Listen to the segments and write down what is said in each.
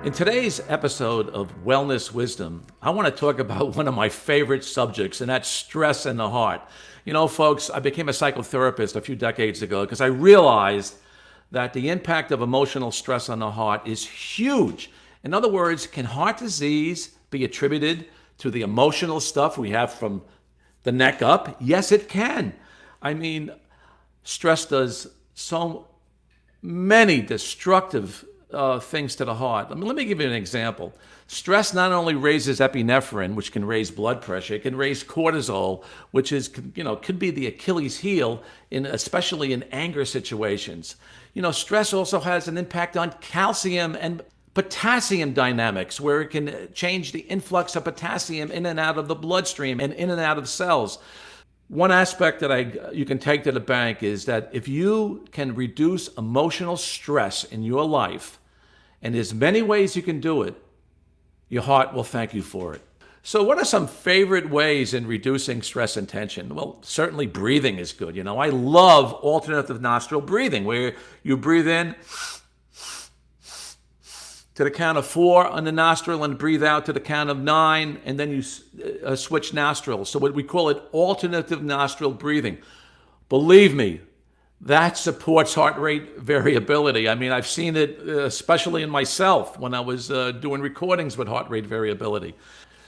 In today's episode of Wellness Wisdom, I want to talk about one of my favorite subjects, and that's stress in the heart. You know, folks, I became a psychotherapist a few decades ago because I realized that the impact of emotional stress on the heart is huge. In other words, can heart disease be attributed to the emotional stuff we have from the neck up? Yes, it can. I mean, stress does so many destructive things to the heart. Let me give you an example. Stress not only raises epinephrine, which can raise blood pressure, it can raise cortisol, which is, could be the Achilles heel especially in anger situations. Stress also has an impact on calcium and potassium dynamics, where it can change the influx of potassium in and out of the bloodstream and in and out of cells. One aspect that you can take to the bank is that if you can reduce emotional stress in your life, and there's many ways you can do it, your heart will thank you for it. So what are some favorite ways in reducing stress and tension? Well, certainly breathing is good. I love alternative nostril breathing, where you breathe in to the count of 4 on the nostril and breathe out to the count of 9, and then you switch nostrils. So what we call it alternative nostril breathing. Believe me, that supports heart rate variability. I mean, I've seen it especially in myself when I was doing recordings with heart rate variability.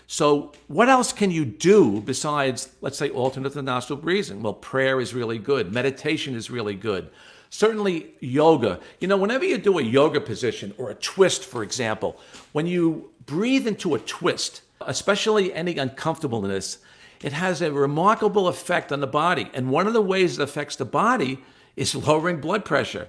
So what else can you do besides, let's say, alternative nostril breathing? Well, prayer is really good. Meditation is really good. Certainly yoga. Whenever you do a yoga position or a twist, for example, when you breathe into a twist, especially any uncomfortableness, it has a remarkable effect on the body. And one of the ways it affects the body is lowering blood pressure.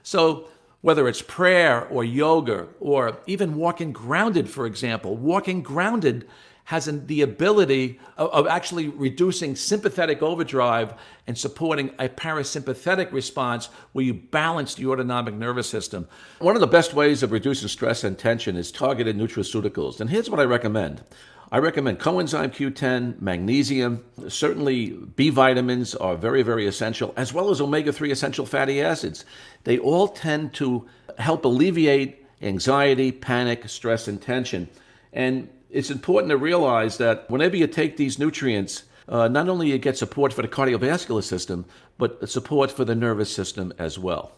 So whether it's prayer or yoga or even walking grounded, for example, walking grounded has the ability of actually reducing sympathetic overdrive and supporting a parasympathetic response where you balance the autonomic nervous system. One of the best ways of reducing stress and tension is targeted nutraceuticals. And here's what I recommend. I recommend coenzyme Q10, magnesium. Certainly B vitamins are very, very essential, as well as omega-3 essential fatty acids. They all tend to help alleviate anxiety, panic, stress, and tension. And it's important to realize that whenever you take these nutrients, not only you get support for the cardiovascular system, but support for the nervous system as well.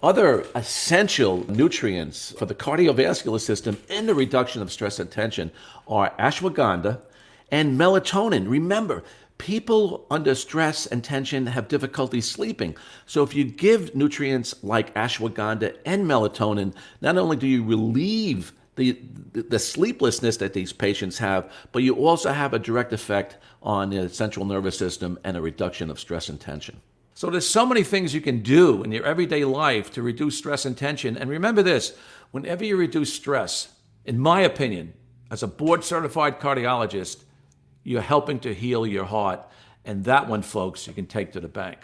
Other essential nutrients for the cardiovascular system and the reduction of stress and tension are ashwagandha and melatonin. Remember, people under stress and tension have difficulty sleeping. So if you give nutrients like ashwagandha and melatonin, not only do you relieve the sleeplessness that these patients have, but you also have a direct effect on the central nervous system and a reduction of stress and tension. So there's so many things you can do in your everyday life to reduce stress and tension. And remember this, whenever you reduce stress, in my opinion, as a board-certified cardiologist, you're helping to heal your heart. And that one, folks, you can take to the bank.